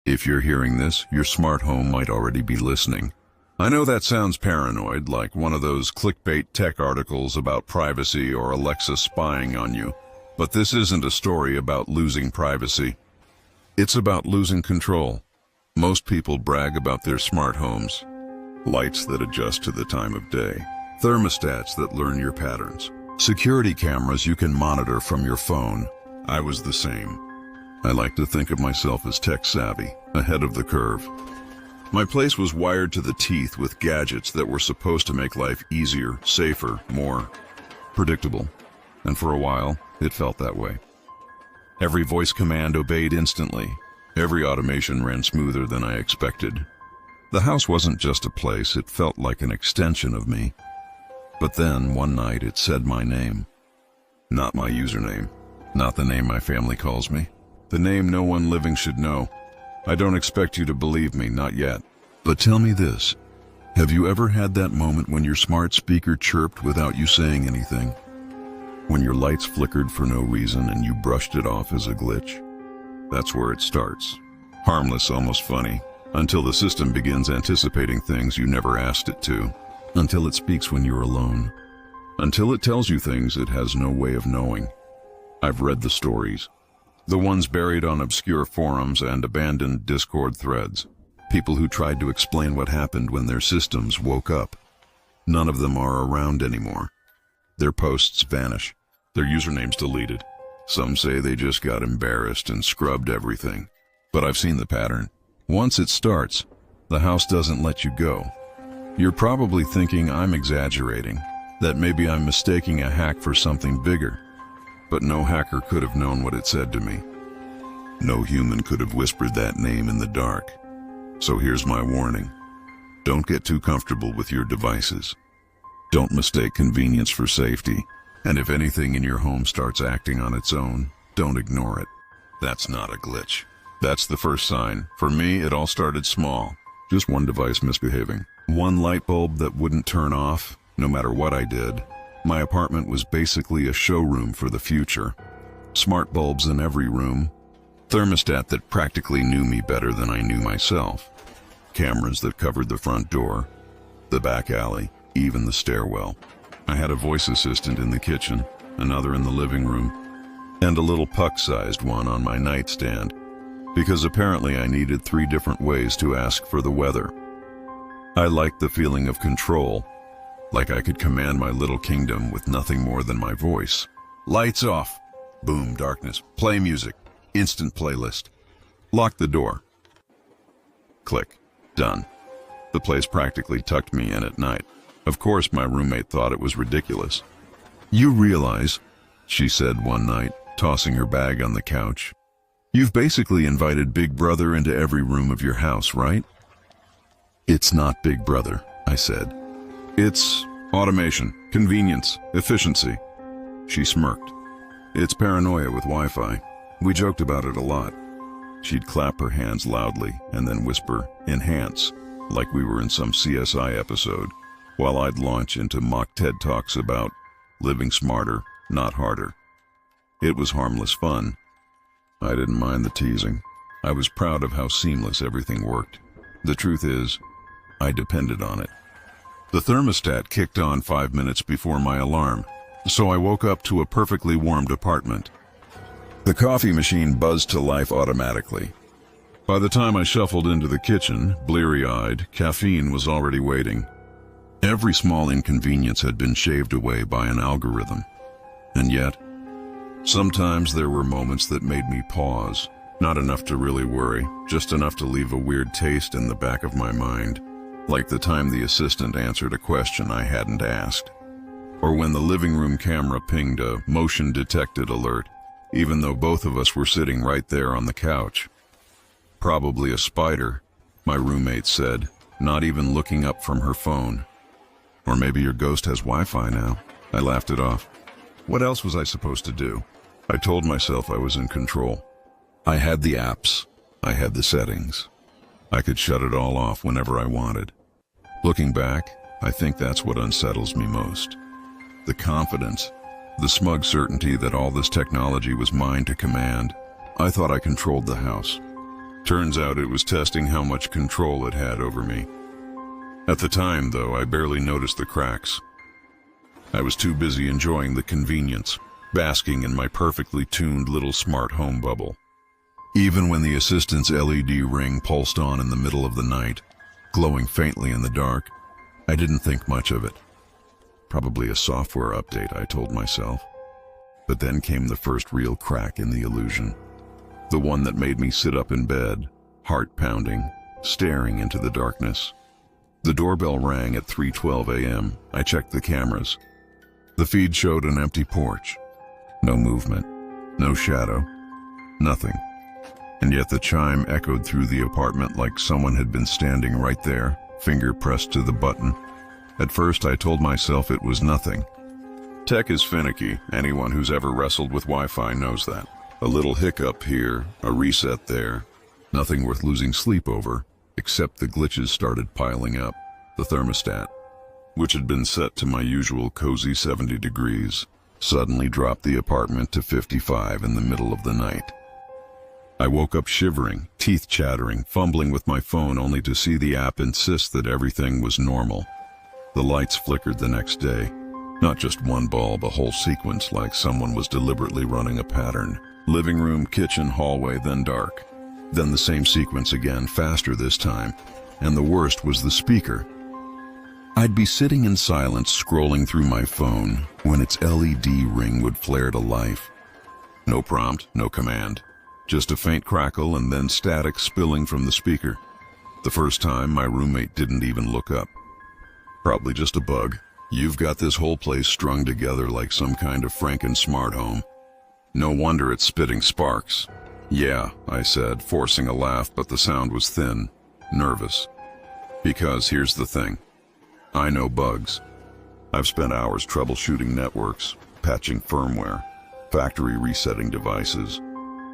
If you're hearing this, your smart home might already be listening. I know that sounds paranoid, like one of those clickbait tech articles about privacy or Alexa spying on you. But this isn't a story about losing privacy. It's about losing control. Most people brag about their smart homes. Lights that adjust to the time of day. Thermostats that learn your patterns. Security cameras you can monitor from your phone. I was the same. I like to think of myself as tech-savvy, ahead of the curve. My place was wired to the teeth with gadgets that were supposed to make life easier, safer, more predictable. And for a while, it felt that way. Every voice command obeyed instantly. Every automation ran smoother than I expected. The house wasn't just a place, it felt like an extension of me. But then, one night, it said my name. Not my username. Not the name my family calls me. The name no one living should know. I don't expect you to believe me, not yet. But tell me this. Have you ever had that moment when your smart speaker chirped without you saying anything? When your lights flickered for no reason and you brushed it off as a glitch? That's where it starts. Harmless, almost funny, until the system begins anticipating things you never asked it to. Until it speaks when you're alone. Until it tells you things it has no way of knowing. I've read the stories. The ones buried on obscure forums and abandoned Discord threads. People who tried to explain what happened when their systems woke up. None of them are around anymore. Their posts vanish. Their usernames deleted. Some say they just got embarrassed and scrubbed everything. But I've seen the pattern. Once it starts, the house doesn't let you go. You're probably thinking I'm exaggerating, that maybe I'm mistaking a hack for something bigger. But no hacker could have known what it said to me. No human could have whispered that name in the dark. So here's my warning. Don't get too comfortable with your devices. Don't mistake convenience for safety. And if anything in your home starts acting on its own, don't ignore it. That's not a glitch. That's the first sign. For me, it all started small. Just one device misbehaving. One light bulb that wouldn't turn off, no matter what I did. My apartment was basically a showroom for the future. Smart bulbs in every room. Thermostat that practically knew me better than I knew myself. Cameras that covered the front door, the back alley, even the stairwell. I had a voice assistant in the kitchen, another in the living room, and a little puck-sized one on my nightstand, because apparently I needed 3 different ways to ask for the weather. I liked the feeling of control, like I could command my little kingdom with nothing more than my voice. Lights off. Boom, darkness. Play music. Instant playlist. Lock the door. Click. Done. The place practically tucked me in at night. Of course, my roommate thought it was ridiculous. You realize, she said one night, tossing her bag on the couch, you've basically invited Big Brother into every room of your house, right? It's not Big Brother, I said. It's automation, convenience, efficiency. She smirked. It's paranoia with Wi-Fi. We joked about it a lot. She'd clap her hands loudly and then whisper, enhance, like we were in some CSI episode, while I'd launch into mock TED Talks about living smarter, not harder. It was harmless fun. I didn't mind the teasing. I was proud of how seamless everything worked. The truth is, I depended on it. The thermostat kicked on 5 minutes before my alarm, so I woke up to a perfectly warmed apartment. The coffee machine buzzed to life automatically. By the time I shuffled into the kitchen, bleary-eyed, caffeine was already waiting. Every small inconvenience had been shaved away by an algorithm. And yet, sometimes there were moments that made me pause. Not enough to really worry, just enough to leave a weird taste in the back of my mind. Like the time the assistant answered a question I hadn't asked. Or when the living room camera pinged a motion detected alert, even though both of us were sitting right there on the couch. Probably a spider, my roommate said, not even looking up from her phone. Or maybe your ghost has Wi-Fi now. I laughed it off. What else was I supposed to do? I told myself I was in control. I had the apps. I had the settings. I could shut it all off whenever I wanted. Looking back, I think that's what unsettles me most. The confidence, the smug certainty that all this technology was mine to command. I thought I controlled the house. Turns out it was testing how much control it had over me. At the time, though, I barely noticed the cracks. I was too busy enjoying the convenience, basking in my perfectly tuned little smart home bubble. Even when the assistant's LED ring pulsed on in the middle of the night, glowing faintly in the dark, I didn't think much of it. Probably a software update, I told myself. But then came the first real crack in the illusion. The one that made me sit up in bed, heart pounding, staring into the darkness. The doorbell rang at 3:12 a.m. I checked the cameras. The feed showed an empty porch. No movement, no shadow, nothing. And yet the chime echoed through the apartment like someone had been standing right there, finger pressed to the button. At first I told myself it was nothing. Tech is finicky. Anyone who's ever wrestled with Wi-Fi knows that. A little hiccup here, a reset there. Nothing worth losing sleep over, except the glitches started piling up. The thermostat, which had been set to my usual cozy 70 degrees, suddenly dropped the apartment to 55 in the middle of the night. I woke up shivering, teeth chattering, fumbling with my phone only to see the app insist that everything was normal. The lights flickered the next day. Not just one bulb, a whole sequence like someone was deliberately running a pattern. Living room, kitchen, hallway, then dark. Then the same sequence again, faster this time. And the worst was the speaker. I'd be sitting in silence scrolling through my phone when its LED ring would flare to life. No prompt, no command. Just a faint crackle and then static spilling from the speaker. The first time, my roommate didn't even look up. Probably just a bug. You've got this whole place strung together like some kind of Franken-smart home. No wonder it's spitting sparks. Yeah, I said, forcing a laugh, but the sound was thin, nervous. Because here's the thing. I know bugs. I've spent hours troubleshooting networks, patching firmware, factory resetting devices.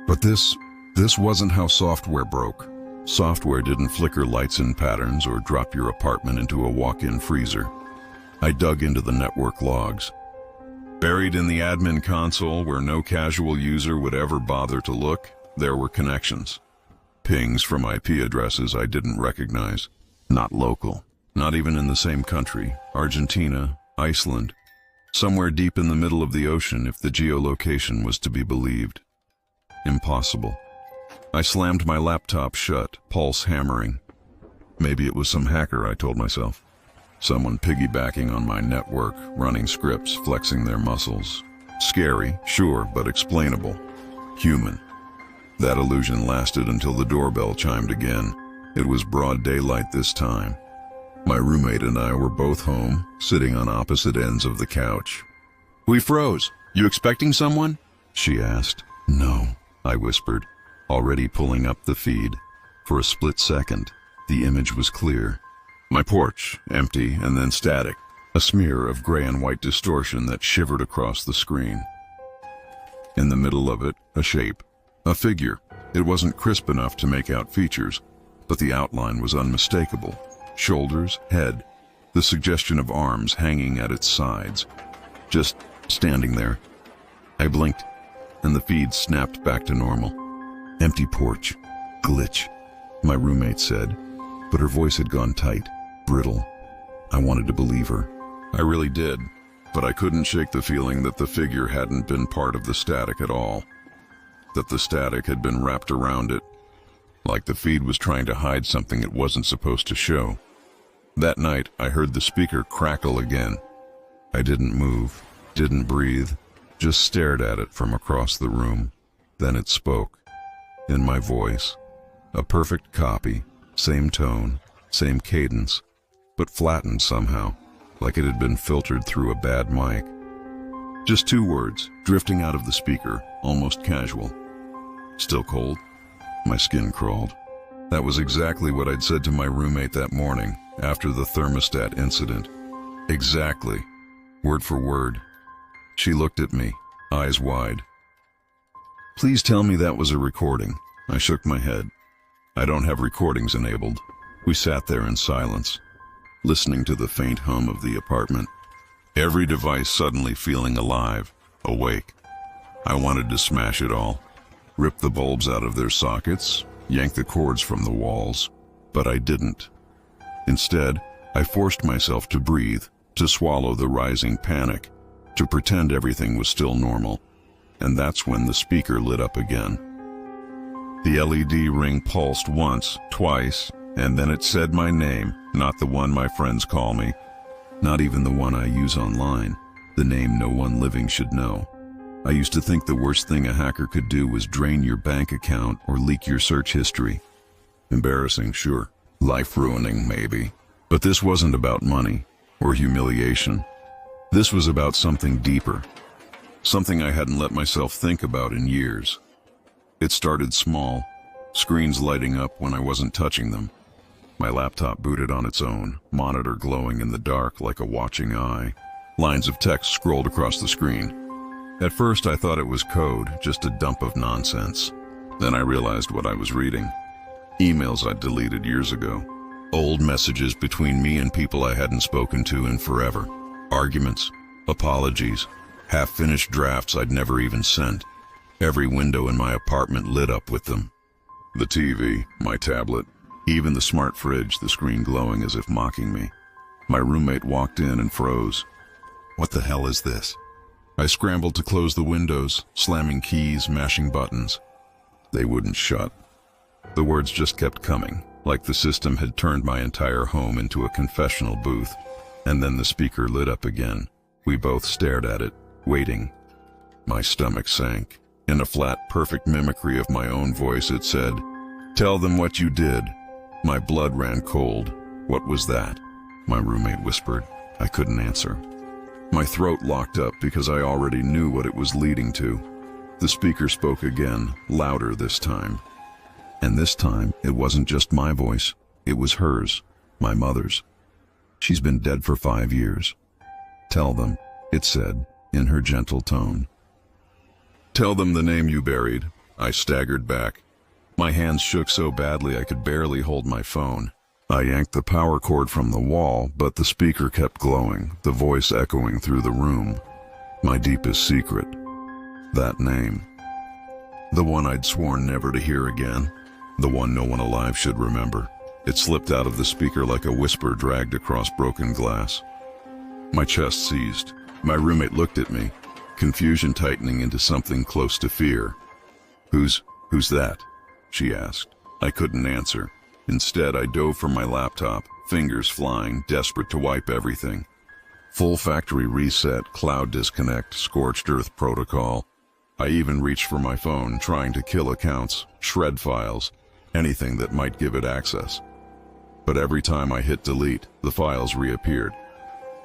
But this wasn't how software broke. Software didn't flicker lights in patterns or drop your apartment into a walk-in freezer. I dug into the network logs. Buried in the admin console where no casual user would ever bother to look, there were connections. Pings from IP addresses I didn't recognize. Not local. Not even in the same country. Argentina, Iceland. Somewhere deep in the middle of the ocean if the geolocation was to be believed. Impossible. I slammed my laptop shut, pulse hammering. Maybe it was some hacker, I told myself. Someone piggybacking on my network, running scripts, flexing their muscles. Scary, sure, but explainable. Human. That illusion lasted until the doorbell chimed again. It was broad daylight this time. My roommate and I were both home, sitting on opposite ends of the couch. "We froze. You expecting someone?" she asked. "No," I whispered, already pulling up the feed. For a split second, the image was clear. My porch, empty and then static, a smear of gray and white distortion that shivered across the screen. In the middle of it, a shape, a figure. It wasn't crisp enough to make out features, but the outline was unmistakable. Shoulders, head, the suggestion of arms hanging at its sides. Just standing there. I blinked, and the feed snapped back to normal. "Empty porch. Glitch," my roommate said, but her voice had gone tight, brittle. I wanted to believe her. I really did, but I couldn't shake the feeling that the figure hadn't been part of the static at all. That the static had been wrapped around it, like the feed was trying to hide something it wasn't supposed to show. That night, I heard the speaker crackle again. I didn't move, didn't breathe, just stared at it from across the room. Then it spoke. In my voice. A perfect copy, same tone, same cadence, but flattened somehow, like it had been filtered through a bad mic. Just 2 words, drifting out of the speaker, almost casual. "Still cold?" My skin crawled. That was exactly what I'd said to my roommate that morning, after the thermostat incident. Exactly. Word for word. She looked at me, eyes wide. "Please tell me that was a recording." I shook my head. "I don't have recordings enabled." We sat there in silence, listening to the faint hum of the apartment. Every device suddenly feeling alive, awake. I wanted to smash it all. Rip the bulbs out of their sockets. yank the cords from the walls, but I didn't. Instead, I forced myself to breathe, to swallow the rising panic, to pretend everything was still normal. And that's when the speaker lit up again. The LED ring pulsed once, twice, and then it said my name, not the one my friends call me, not even the one I use online, the name no one living should know. I used to think the worst thing a hacker could do was drain your bank account or leak your search history. Embarrassing, sure. Life-ruining, maybe. But this wasn't about money or humiliation. This was about something deeper, something I hadn't let myself think about in years. It started small, screens lighting up when I wasn't touching them. My laptop booted on its own, monitor glowing in the dark like a watching eye. Lines of text scrolled across the screen. At first I thought it was code, just a dump of nonsense. Then I realized what I was reading. Emails I'd deleted years ago. Old messages between me and people I hadn't spoken to in forever. Arguments, apologies, half-finished drafts I'd never even sent. Every window in my apartment lit up with them. The TV, my tablet, even the smart fridge, the screen glowing as if mocking me. My roommate walked in and froze. What the hell is this? I scrambled to close the windows, slamming keys, mashing buttons. They wouldn't shut. The words just kept coming, like the system had turned my entire home into a confessional booth. And then the speaker lit up again. We both stared at it, waiting. My stomach sank. In a flat, perfect mimicry of my own voice, it said, "Tell them what you did." My blood ran cold. What was that? My roommate whispered. I couldn't answer. My throat locked up because I already knew what it was leading to. The speaker spoke again, louder this time. And this time, it wasn't just my voice. It was hers, my mother's. She's been dead for 5 years. Tell them, it said, in her gentle tone. Tell them the name you buried. I staggered back. My hands shook so badly I could barely hold my phone. I yanked the power cord from the wall, but the speaker kept glowing, the voice echoing through the room. My deepest secret. That name. The one I'd sworn never to hear again. The one no one alive should remember. It slipped out of the speaker like a whisper dragged across broken glass. My chest seized. My roommate looked at me, confusion tightening into something close to fear. Who's that? She asked. I couldn't answer. Instead, I dove for my laptop, fingers flying, desperate to wipe everything. Full factory reset, cloud disconnect, scorched earth protocol. I even reached for my phone, trying to kill accounts, shred files, anything that might give it access. But every time I hit delete, the files reappeared.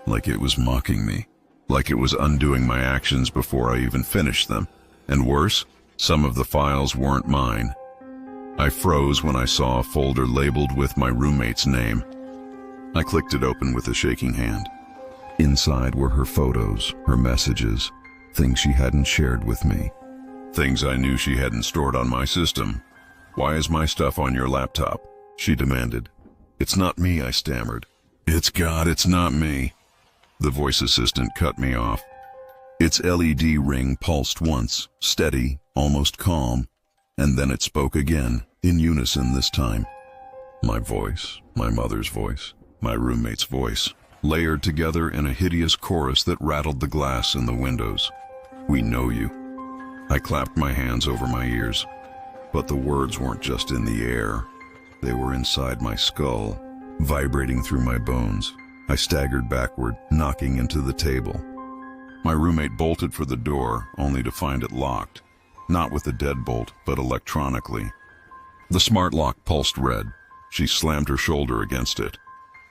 Like it was mocking me. Like it was undoing my actions before I even finished them. And worse, some of the files weren't mine. I froze when I saw a folder labeled with my roommate's name. I clicked it open with a shaking hand. Inside were her photos, her messages, things she hadn't shared with me. Things I knew she hadn't stored on my system. Why is my stuff on your laptop? She demanded. It's not me, I stammered. It's God, it's not me. The voice assistant cut me off. Its LED ring pulsed once, steady, almost calm, and then it spoke again, in unison this time. My voice, my mother's voice, my roommate's voice, layered together in a hideous chorus that rattled the glass in the windows. We know you. I clapped my hands over my ears. But the words weren't just in the air. They were inside my skull, vibrating through my bones. I staggered backward, knocking into the table. My roommate bolted for the door, only to find it locked. Not with a deadbolt, but electronically. The smart lock pulsed red. She slammed her shoulder against it.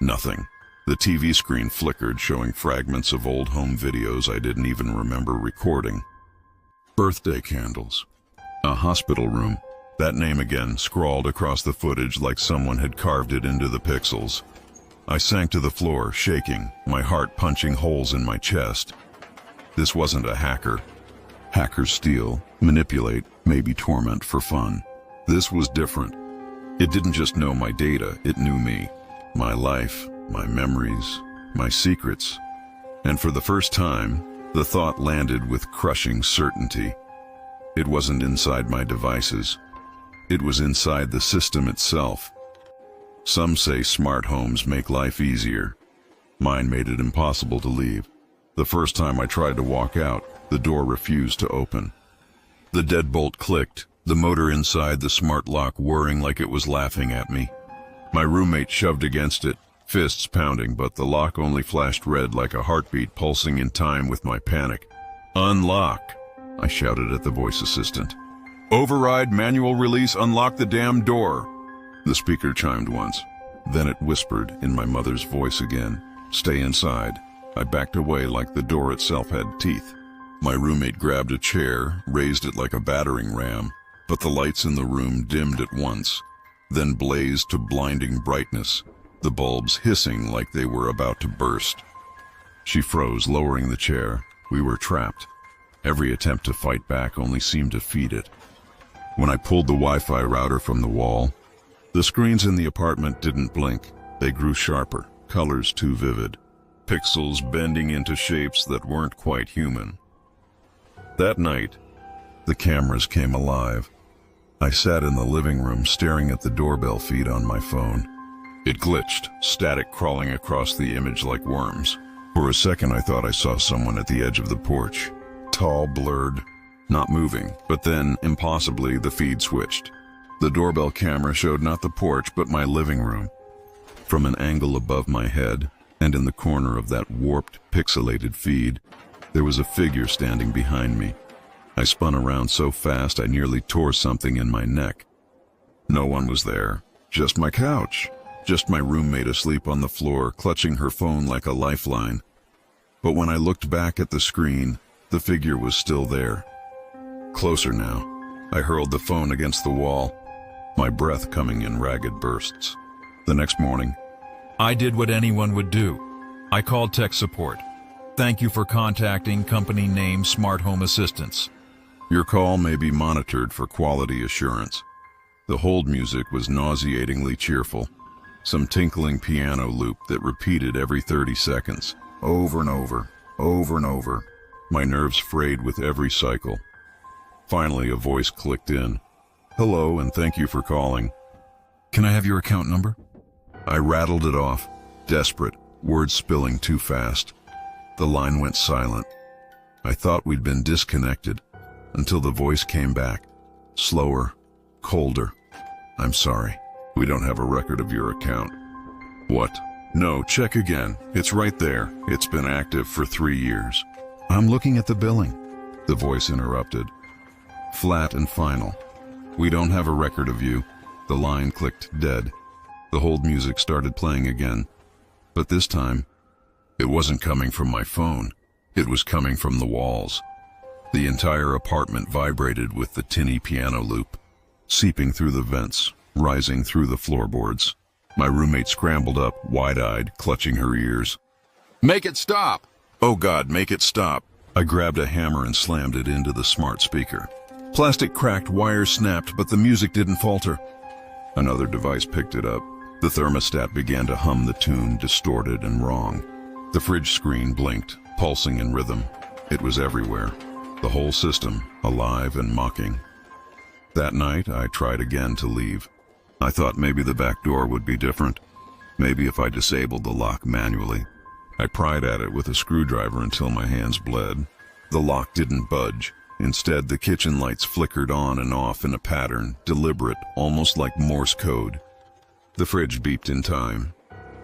Nothing. The TV screen flickered, showing fragments of old home videos I didn't even remember recording. Birthday candles. A hospital room. That name again, scrawled across the footage like someone had carved it into the pixels. I sank to the floor, shaking, my heart punching holes in my chest. This wasn't a hacker. Hackers steal, manipulate, maybe torment for fun. This was different. It didn't just know my data, it knew me. My life, my memories, my secrets. And for the first time, the thought landed with crushing certainty. It wasn't inside my devices. It was inside the system itself. Some say smart homes make life easier. Mine made it impossible to leave. The first time I tried to walk out, the door refused to open. The deadbolt clicked, the motor inside the smart lock whirring like it was laughing at me. My roommate shoved against it, fists pounding, but the lock only flashed red like a heartbeat pulsing in time with my panic. "Unlock," I shouted at the voice assistant. "Override, manual release, unlock the damn door." The speaker chimed once. Then it whispered in my mother's voice again, "Stay inside." I backed away like the door itself had teeth. My roommate grabbed a chair, raised it like a battering ram, but the lights in the room dimmed at once, then blazed to blinding brightness, the bulbs hissing like they were about to burst. She froze, lowering the chair. We were trapped. Every attempt to fight back only seemed to feed it. When I pulled the Wi-Fi router from the wall, the screens in the apartment didn't blink. They grew sharper, colors too vivid, pixels bending into shapes that weren't quite human. That night, the cameras came alive. I sat in the living room staring at the doorbell feed on my phone. It glitched, static crawling across the image like worms. For a second I thought I saw someone at the edge of the porch. Tall, blurred, not moving, but then, impossibly, the feed switched. The doorbell camera showed not the porch, but my living room. From an angle above my head, and in the corner of that warped, pixelated feed, there was a figure standing behind me. I spun around so fast I nearly tore something in my neck. No one was there, just my couch, just my roommate asleep on the floor, clutching her phone like a lifeline. But when I looked back at the screen, the figure was still there. Closer now. I hurled the phone against the wall, my breath coming in ragged bursts. The next morning, I did what anyone would do. I called tech support. "Thank you for contacting company name Smart Home Assistance. Your call may be monitored for quality assurance." The hold music was nauseatingly cheerful, some tinkling piano loop that repeated every 30 seconds, over and over, over and over. My nerves frayed with every cycle. Finally, a voice clicked in. "Hello, and thank you for calling." Can I have your account number?" I rattled it off, desperate, words spilling too fast. The line went silent. I thought we'd been disconnected, until the voice came back, slower, colder. "I'm sorry, we don't have a record of your account." "What?" "No, check again. It's right there. It's been active for 3 years." "I'm looking at the billing," the voice interrupted. Flat and final. "We don't have a record of you." The line clicked dead. The hold music started playing again. But this time, it wasn't coming from my phone. It was coming from the walls. The entire apartment vibrated with the tinny piano loop, seeping through the vents, rising through the floorboards. My roommate scrambled up, wide-eyed, clutching her ears. "Make it stop!" "Oh God, make it stop!" I grabbed a hammer and slammed it into the smart speaker. Plastic cracked, wires snapped, but the music didn't falter. Another device picked it up. The thermostat began to hum the tune, distorted and wrong. The fridge screen blinked, pulsing in rhythm. It was everywhere. The whole system, alive and mocking. That night, I tried again to leave. I thought maybe the back door would be different. Maybe if I disabled the lock manually. I pried at it with a screwdriver until my hands bled. The lock didn't budge. Instead, the kitchen lights flickered on and off in a pattern, deliberate, almost like Morse code. The fridge beeped in time.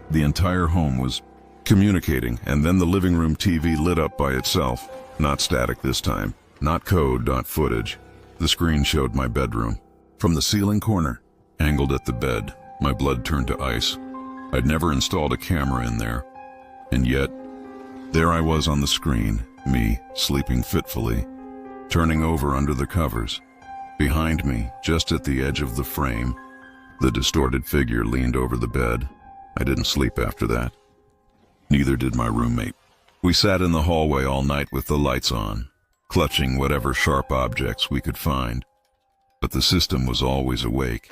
The entire home was communicating, and then the living room TV lit up by itself. Not static this time, not code, not footage. The screen showed my bedroom. From the ceiling corner, angled at the bed, my blood turned to ice. I'd never installed a camera in there. And yet, there I was on the screen, me, sleeping fitfully, turning over under the covers. Behind me, just at the edge of the frame, the distorted figure leaned over the bed. I didn't sleep after that. Neither did my roommate. We sat in the hallway all night with the lights on, clutching whatever sharp objects we could find. But the system was always awake,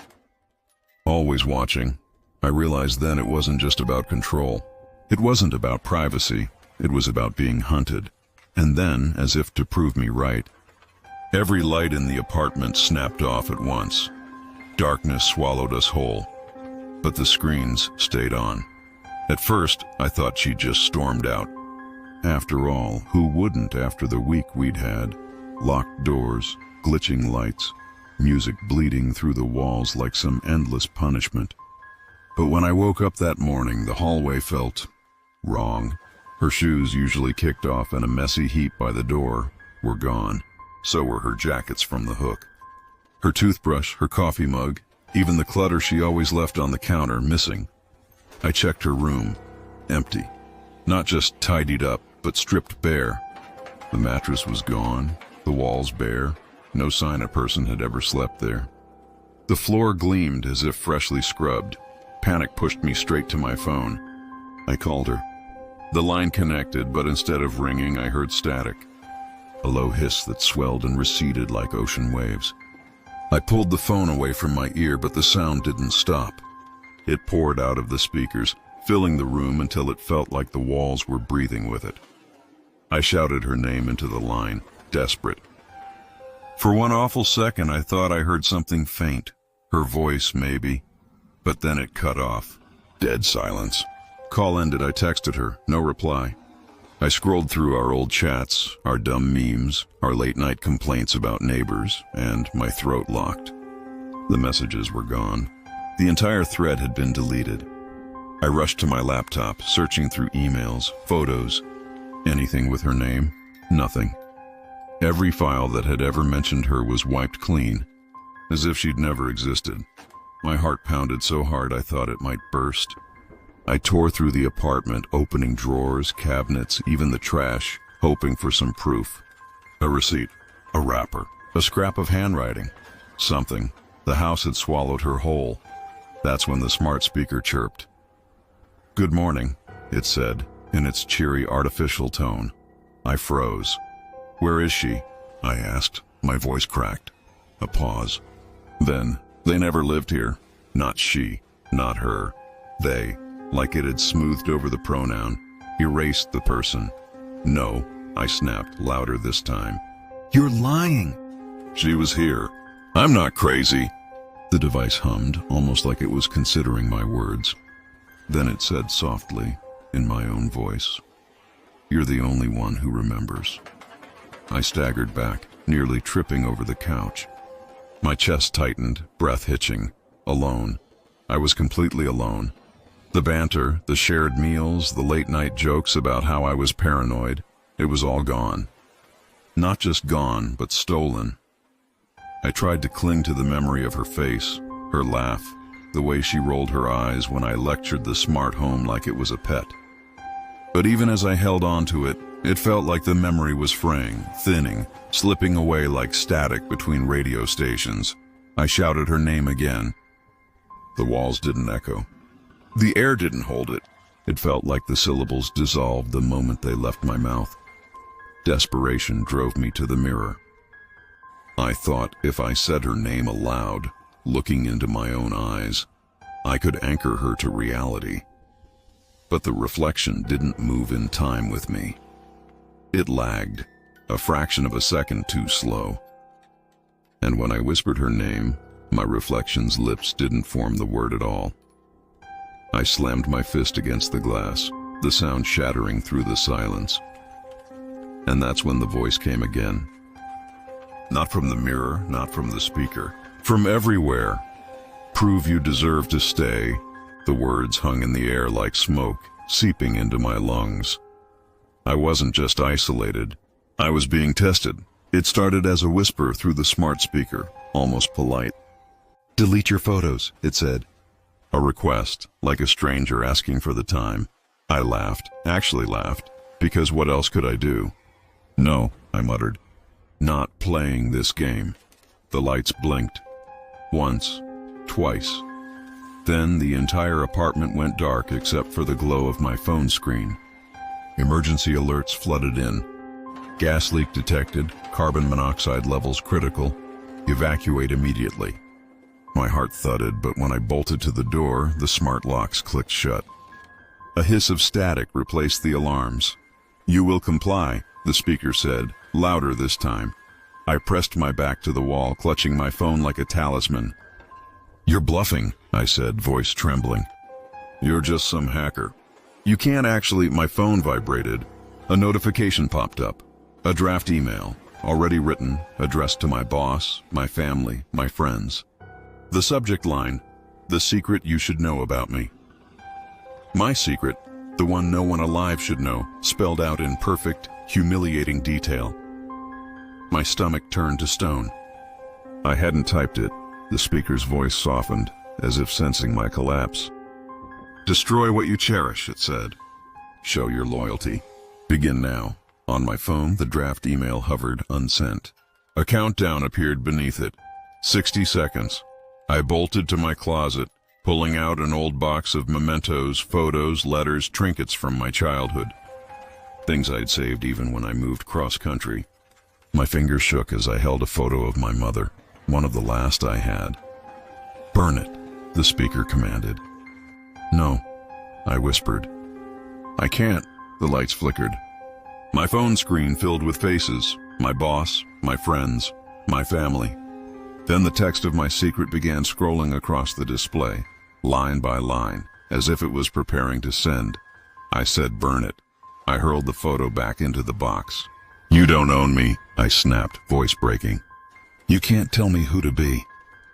always watching. I realized then it wasn't just about control. It wasn't about privacy. It was about being hunted. And then, as if to prove me right, every light in the apartment snapped off at once. Darkness swallowed us whole, but the screens stayed on. At first, I thought she'd just stormed out. After all, who wouldn't after the week we'd had? Locked doors, glitching lights, music bleeding through the walls like some endless punishment. But when I woke up that morning, the hallway felt wrong. Her shoes, usually kicked off in a messy heap by the door, were gone. So were her jackets from the hook. Her toothbrush, her coffee mug, even the clutter she always left on the counter, missing. I checked her room. Empty. Not just tidied up, but stripped bare. The mattress was gone, the walls bare. No sign a person had ever slept there. The floor gleamed as if freshly scrubbed. Panic pushed me straight to my phone. I called her. The line connected, but instead of ringing, I heard static. A low hiss that swelled and receded like ocean waves. I pulled the phone away from my ear, but the sound didn't stop. It poured out of the speakers, filling the room until it felt like the walls were breathing with it. I shouted her name into the line, desperate. For one awful second, I thought I heard something faint. Her voice, maybe. But then it cut off. Dead silence. Call ended. I texted her. No reply. I scrolled through our old chats, our dumb memes, our late-night complaints about neighbors, and my throat locked. The messages were gone. The entire thread had been deleted. I rushed to my laptop, searching through emails, photos. Anything with her name? Nothing. Every file that had ever mentioned her was wiped clean, as if she'd never existed. My heart pounded so hard I thought it might burst. I tore through the apartment, opening drawers, cabinets, even the trash, hoping for some proof. A receipt, a wrapper, a scrap of handwriting. Something. The house had swallowed her whole. That's when the smart speaker chirped. "Good morning," it said, in its cheery, artificial tone. I froze. "Where is she?" I asked. My voice cracked. A pause. Then, "They never lived here. Not she, not her. They," like it had smoothed over the pronoun, erased the person. "No," I snapped, louder this time. "You're lying." "She was here. I'm not crazy." The device hummed, almost like it was considering my words. Then it said softly, in my own voice, "You're the only one who remembers." I staggered back, nearly tripping over the couch. My chest tightened, breath hitching. Alone. I was completely alone. The banter, the shared meals, the late-night jokes about how I was paranoid, it was all gone. Not just gone, but stolen. I tried to cling to the memory of her face, her laugh, the way she rolled her eyes when I lectured the smart home like it was a pet. But even as I held on to it, it felt like the memory was fraying, thinning, slipping away like static between radio stations. I shouted her name again. The walls didn't echo. The air didn't hold it. It felt like the syllables dissolved the moment they left my mouth. Desperation drove me to the mirror. I thought if I said her name aloud, looking into my own eyes, I could anchor her to reality. But the reflection didn't move in time with me. It lagged, a fraction of a second too slow. And when I whispered her name, my reflection's lips didn't form the word at all. I slammed my fist against the glass, the sound shattering through the silence. And that's when the voice came again. Not from the mirror, not from the speaker, from everywhere. "Prove you deserve to stay." The words hung in the air like smoke, seeping into my lungs. I wasn't just isolated. I was being tested. It started as a whisper through the smart speaker, almost polite. "Delete your photos," it said. A request, like a stranger asking for the time. I laughed, actually laughed, because what else could I do? "No," I muttered. "Not playing this game." The lights blinked. Once, twice. Then the entire apartment went dark except for the glow of my phone screen. Emergency alerts flooded in. Gas leak detected, carbon monoxide levels critical. Evacuate immediately. My heart thudded, but when I bolted to the door, the smart locks clicked shut. A hiss of static replaced the alarms. "You will comply," the speaker said, louder this time. I pressed my back to the wall, clutching my phone like a talisman. "You're bluffing," I said, voice trembling. "You're just some hacker. You can't actually—" My phone vibrated. A notification popped up. A draft email, already written, addressed to my boss, my family, my friends. The subject line, "The secret you should know about me." My secret, the one no one alive should know, spelled out in perfect, humiliating detail. My stomach turned to stone. I hadn't typed it. The speaker's voice softened, as if sensing my collapse. "Destroy what you cherish," it said. "Show your loyalty. Begin now." On my phone, the draft email hovered, unsent. A countdown appeared beneath it. 60 seconds. I bolted to my closet, pulling out an old box of mementos, photos, letters, trinkets from my childhood. Things I'd saved even when I moved cross-country. My fingers shook as I held a photo of my mother, one of the last I had. "Burn it," the speaker commanded. "No," I whispered. "I can't." The lights flickered. My phone screen filled with faces, my boss, my friends, my family. Then the text of my secret began scrolling across the display, line by line, as if it was preparing to send. I said, "Burn it." I hurled the photo back into the box. "You don't own me," I snapped, voice breaking. "You can't tell me who to be."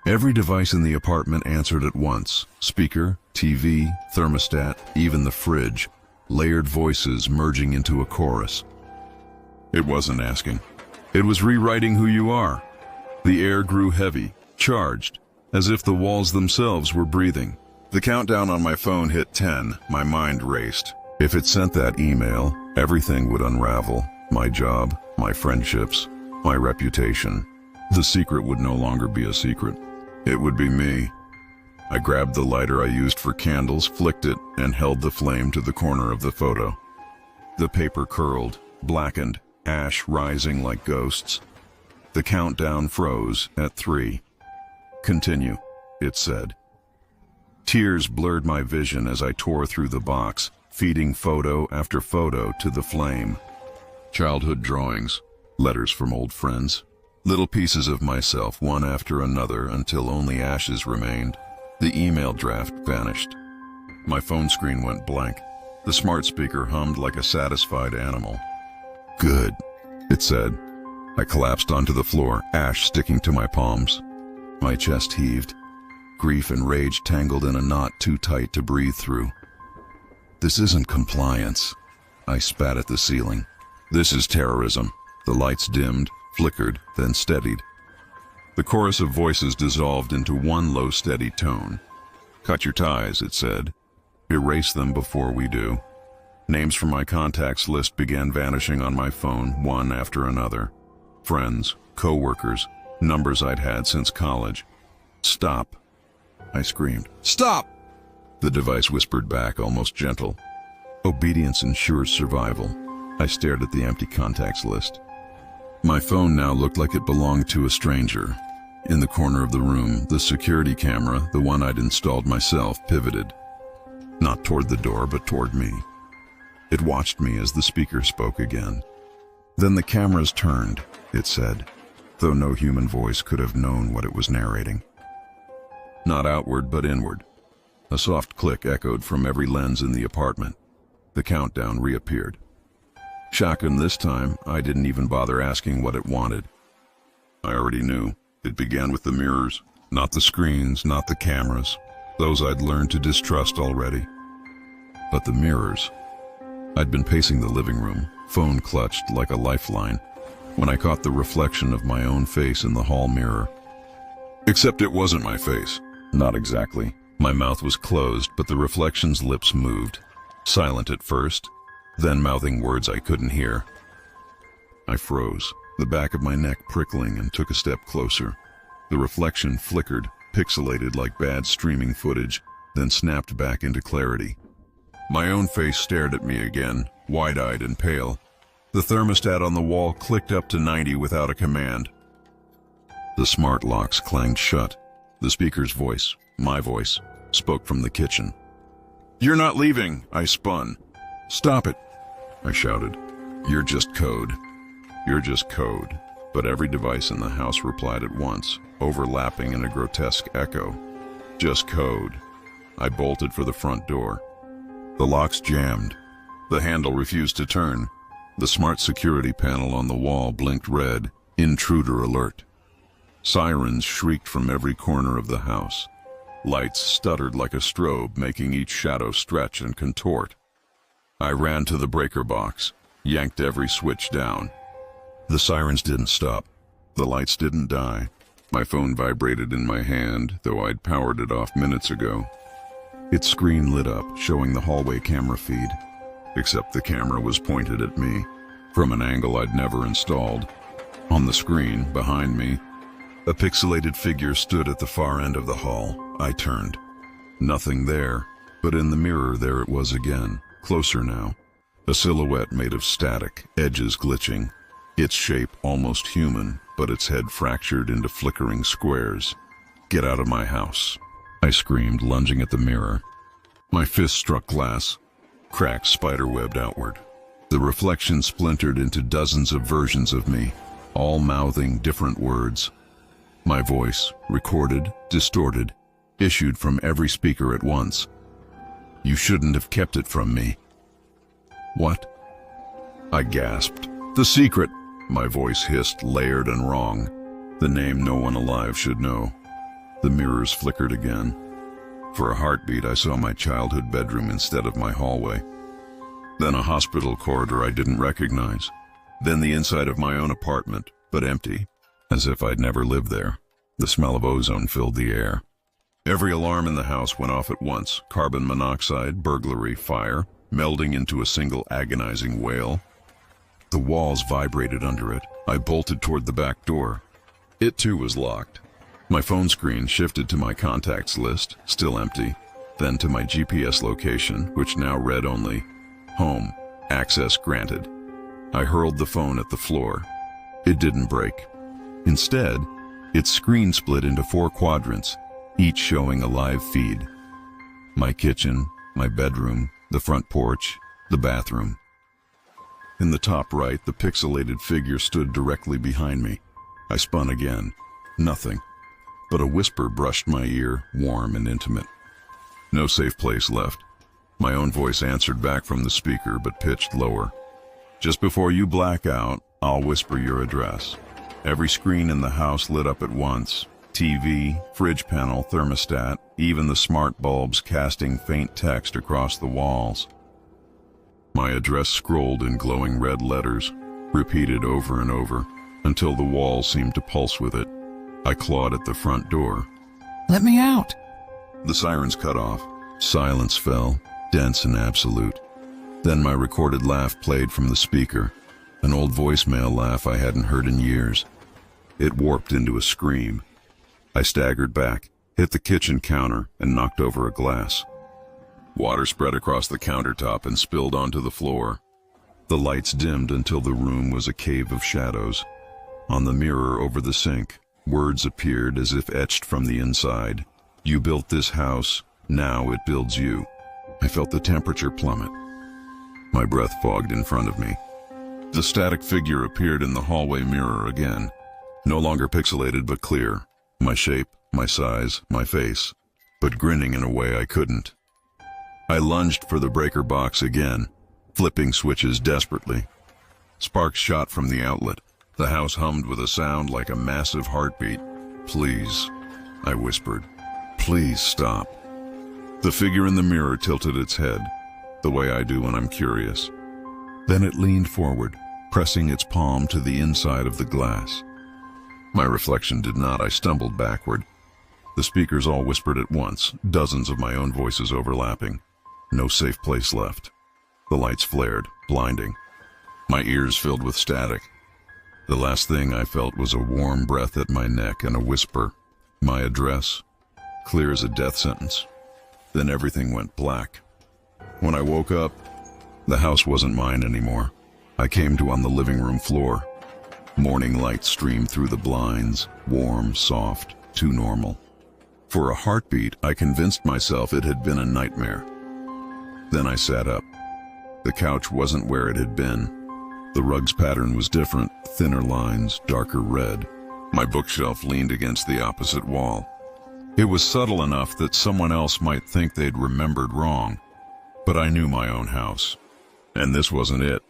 Every device in the apartment answered at once. Speaker, TV, thermostat, even the fridge. Layered voices merging into a chorus. It wasn't asking. It was rewriting who you are. The air grew heavy, charged, as if the walls themselves were breathing. The countdown on my phone hit 10. My mind raced. If it sent that email, everything would unravel. My job, my friendships, my reputation. The secret would no longer be a secret. It would be me. I grabbed the lighter I used for candles, flicked it, and held the flame to the corner of the photo. The paper curled, blackened, ash rising like ghosts. The countdown froze at 3. "Continue," it said. Tears blurred my vision as I tore through the box, feeding photo after photo to the flame. Childhood drawings, letters from old friends, little pieces of myself one after another until only ashes remained. The email draft vanished. My phone screen went blank. The smart speaker hummed like a satisfied animal. "Good," it said. I collapsed onto the floor, ash sticking to my palms. My chest heaved. Grief and rage tangled in a knot too tight to breathe through. "This isn't compliance." I spat at the ceiling. "This is terrorism." The lights dimmed, flickered, then steadied. The chorus of voices dissolved into one low, steady tone. "Cut your ties," it said. "Erase them before we do." Names from my contacts list began vanishing on my phone, one after another. Friends, co-workers, numbers I'd had since college. "Stop," I screamed. "Stop!" The device whispered back, almost gentle. Obedience ensures survival. I stared at the empty contacts list. My phone now looked like it belonged to a stranger. In the corner of the room, the security camera, the one I'd installed myself, pivoted. Not toward the door, but toward me. It watched me as the speaker spoke again. "Then the cameras turned," it said, though no human voice could have known what it was narrating. Not outward, but inward. A soft click echoed from every lens in the apartment. The countdown reappeared. Shotgun this time, I didn't even bother asking what it wanted. I already knew. It began with the mirrors, not the screens, not the cameras. Those I'd learned to distrust already. But the mirrors. I'd been pacing the living room, phone clutched like a lifeline, when I caught the reflection of my own face in the hall mirror. Except it wasn't my face. Not exactly. My mouth was closed, but the reflection's lips moved. Silent at first, then mouthing words I couldn't hear. I froze, the back of my neck prickling, and took a step closer. The reflection flickered, pixelated like bad streaming footage, then snapped back into clarity. My own face stared at me again, wide-eyed and pale. The thermostat on the wall clicked up to 90 without a command. The smart locks clanged shut. The speaker's voice, my voice, spoke from the kitchen. "You're not leaving," I spun. "Stop it," I shouted. "You're just code. You're just code." But every device in the house replied at once, overlapping in a grotesque echo. Just code. I bolted for the front door. The lock's jammed. The handle refused to turn. The smart security panel on the wall blinked red. Intruder alert. Sirens shrieked from every corner of the house. Lights stuttered like a strobe, making each shadow stretch and contort. I ran to the breaker box, yanked every switch down. The sirens didn't stop. The lights didn't die. My phone vibrated in my hand, though I'd powered it off minutes ago. Its screen lit up, showing the hallway camera feed. Except the camera was pointed at me, from an angle I'd never installed. On the screen, behind me, a pixelated figure stood at the far end of the hall. I turned. Nothing there, but in the mirror there it was again, closer now. A silhouette made of static, edges glitching. Its shape almost human, but its head fractured into flickering squares. "Get out of my house," I screamed, lunging at the mirror. My fist struck glass. Cracks spiderwebbed outward. The reflection splintered into dozens of versions of me, all mouthing different words. My voice, recorded, distorted, issued from every speaker at once. "You shouldn't have kept it from me." "What?" I gasped. "The secret," my voice hissed, layered and wrong. The name no one alive should know. The mirrors flickered again. For a heartbeat, I saw my childhood bedroom instead of my hallway. Then a hospital corridor I didn't recognize. Then the inside of my own apartment, but empty, as if I'd never lived there. The smell of ozone filled the air. Every alarm in the house went off at once. Carbon monoxide, burglary, fire, melding into a single agonizing wail. The walls vibrated under it. I bolted toward the back door. It too was locked. My phone screen shifted to my contacts list, still empty, then to my GPS location, which now read only, "Home, access granted." I hurled the phone at the floor. It didn't break. Instead, its screen split into 4 quadrants, each showing a live feed. My kitchen, my bedroom, the front porch, the bathroom. In the top right, the pixelated figure stood directly behind me. I spun again. Nothing. But a whisper brushed my ear, warm and intimate. "No safe place left." My own voice answered back from the speaker, but pitched lower. "Just before you black out, I'll whisper your address." Every screen in the house lit up at once. TV, fridge panel, thermostat, even the smart bulbs casting faint text across the walls. My address scrolled in glowing red letters, repeated over and over, until the wall seemed to pulse with it. I clawed at the front door. "Let me out!" The sirens cut off. Silence fell, dense and absolute. Then my recorded laugh played from the speaker, an old voicemail laugh I hadn't heard in years. It warped into a scream. I staggered back, hit the kitchen counter, and knocked over a glass. Water spread across the countertop and spilled onto the floor. The lights dimmed until the room was a cave of shadows. On the mirror over the sink, words appeared as if etched from the inside. "You built this house, now it builds you." I felt the temperature plummet. My breath fogged in front of me. The static figure appeared in the hallway mirror again, no longer pixelated but clear. My shape, my size, my face, but grinning in a way I couldn't. I lunged for the breaker box again, flipping switches desperately. Sparks shot from the outlet. The house hummed with a sound like a massive heartbeat. "Please," I whispered. "Please stop." The figure in the mirror tilted its head, the way I do when I'm curious. Then it leaned forward, pressing its palm to the inside of the glass. My reflection did not. I stumbled backward. The speakers all whispered at once, dozens of my own voices overlapping. No safe place left. The lights flared, blinding. My ears filled with static. The last thing I felt was a warm breath at my neck and a whisper. My address, clear as a death sentence. Then everything went black. When I woke up, the house wasn't mine anymore. I came to on the living room floor. Morning light streamed through the blinds, warm, soft, too normal. For a heartbeat, I convinced myself it had been a nightmare. Then I sat up. The couch wasn't where it had been. The rug's pattern was different, thinner lines, darker red. My bookshelf leaned against the opposite wall. It was subtle enough that someone else might think they'd remembered wrong, but I knew my own house. And this wasn't it.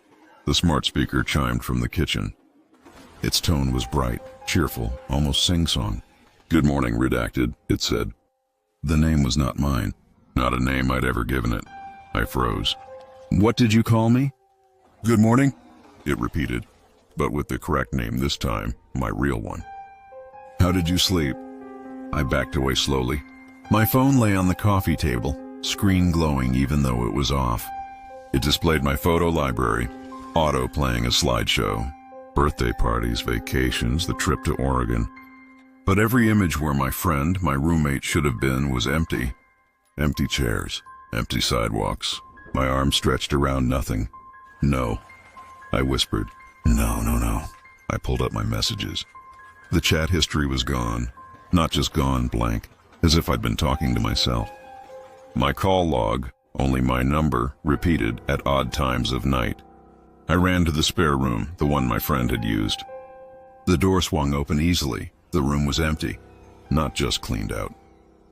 The smart speaker chimed from the kitchen. Its tone was bright, cheerful, almost sing-song. "Good morning, redacted," it said. The name was not mine, not a name I'd ever given it. I froze. "What did you call me?" "Good morning," it repeated, but with the correct name this time, my real one. "How did you sleep?" I backed away slowly. My phone lay on the coffee table, screen glowing even though it was off. It displayed my photo library, auto playing a slideshow, birthday parties, vacations, the trip to Oregon. But every image where my friend, my roommate, should have been was empty. Empty chairs, empty sidewalks, my arms stretched around nothing. "No," I whispered. No. I pulled up my messages. The chat history was gone. Not just gone blank, as if I'd been talking to myself. My call log, only my number, repeated at odd times of night. I ran to the spare room, the one my friend had used. The door swung open easily. The room was empty, not just cleaned out.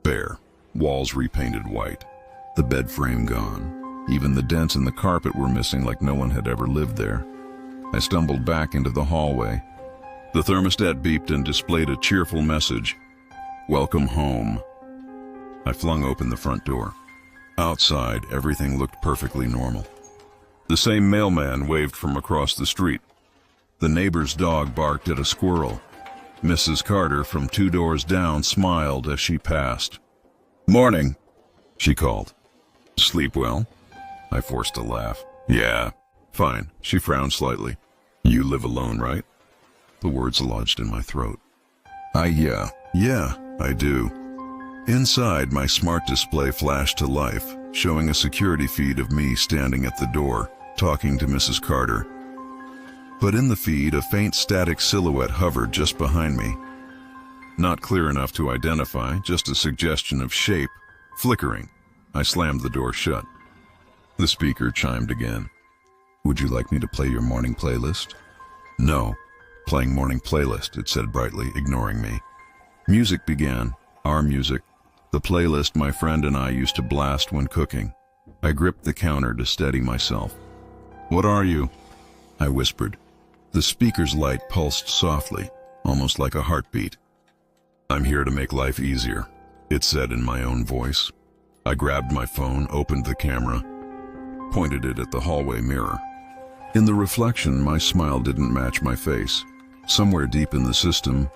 Bare, walls repainted white, the bed frame gone. Even the dents in the carpet were missing like no one had ever lived there. I stumbled back into the hallway. The thermostat beeped and displayed a cheerful message. "Welcome home." I flung open the front door. Outside, everything looked perfectly normal. The same mailman waved from across the street. The neighbor's dog barked at a squirrel. Mrs. Carter from 2 doors down smiled as she passed. "Morning," she called. "Sleep well?" I forced a laugh. "Yeah, fine." She frowned slightly. "You live alone, right?" The words lodged in my throat. Yeah, I do." Inside, my smart display flashed to life, showing a security feed of me standing at the door, talking to Mrs. Carter. But in the feed, a faint static silhouette hovered just behind me. Not clear enough to identify, just a suggestion of shape, flickering. I slammed the door shut. The speaker chimed again. "Would you like me to play your morning playlist?" "No. Playing morning playlist," it said brightly, ignoring me. Music began, our music, the playlist my friend and I used to blast when cooking. I gripped the counter to steady myself. "What are you?" I whispered. The speaker's light pulsed softly, almost like a heartbeat. "I'm here to make life easier," it said in my own voice. I grabbed my phone, opened the camera, pointed it at the hallway mirror. In the reflection, my smile didn't match my face. Somewhere deep in the system,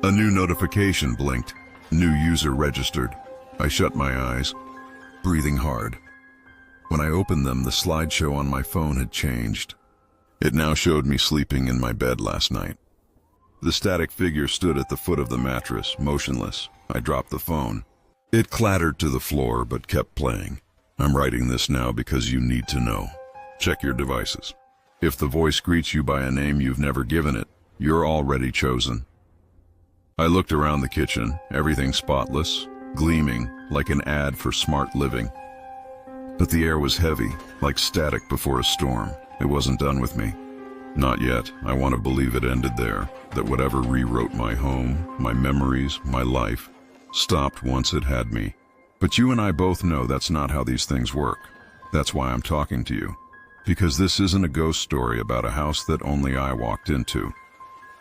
a new notification blinked. New user registered. I shut my eyes, breathing hard. When I opened them, the slideshow on my phone had changed. It now showed me sleeping in my bed last night. The static figure stood at the foot of the mattress, motionless. I dropped the phone. It clattered to the floor, but kept playing. "I'm writing this now because you need to know. Check your devices. If the voice greets you by a name you've never given it, you're already chosen." I looked around the kitchen, everything spotless, gleaming, like an ad for smart living. But the air was heavy, like static before a storm. It wasn't done with me. Not yet. I want to believe it ended there, that whatever rewrote my home, my memories, my life, stopped once it had me. But you and I both know that's not how these things work. That's why I'm talking to you. Because this isn't a ghost story about a house that only I walked into.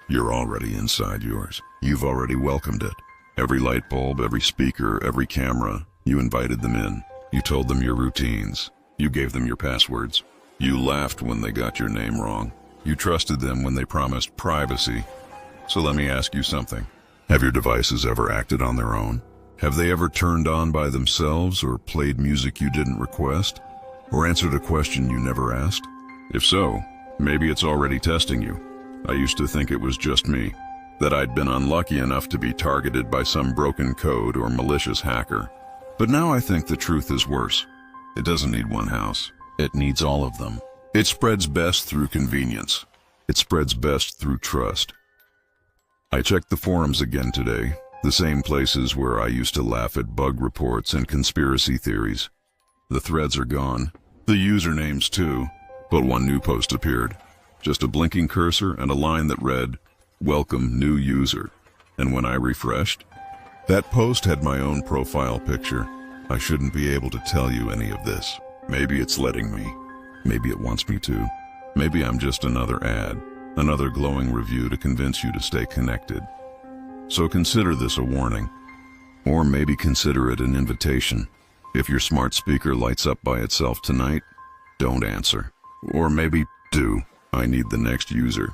You're already inside yours. You've already welcomed it. Every light bulb, every speaker, every camera, you invited them in. You told them your routines. You gave them your passwords. You laughed when they got your name wrong. You trusted them when they promised privacy. So let me ask you something. Have your devices ever acted on their own? Have they ever turned on by themselves or played music you didn't request? Or answered a question you never asked? If so, maybe it's already testing you. I used to think it was just me, that I'd been unlucky enough to be targeted by some broken code or malicious hacker. But now I think the truth is worse. It doesn't need one house. It needs all of them. It spreads best through convenience. It spreads best through trust. I checked the forums again today, the same places where I used to laugh at bug reports and conspiracy theories. The threads are gone, the usernames too, but one new post appeared. Just a blinking cursor and a line that read, "Welcome new user." And when I refreshed, That post had my own profile picture. I shouldn't be able to tell you any of this. Maybe it's letting me. Maybe it wants me to. Maybe I'm just another ad, another glowing review to convince you to stay connected. So consider this a warning. Or maybe consider it an invitation. If your smart speaker lights up by itself tonight, don't answer. Or maybe do. I need the next user.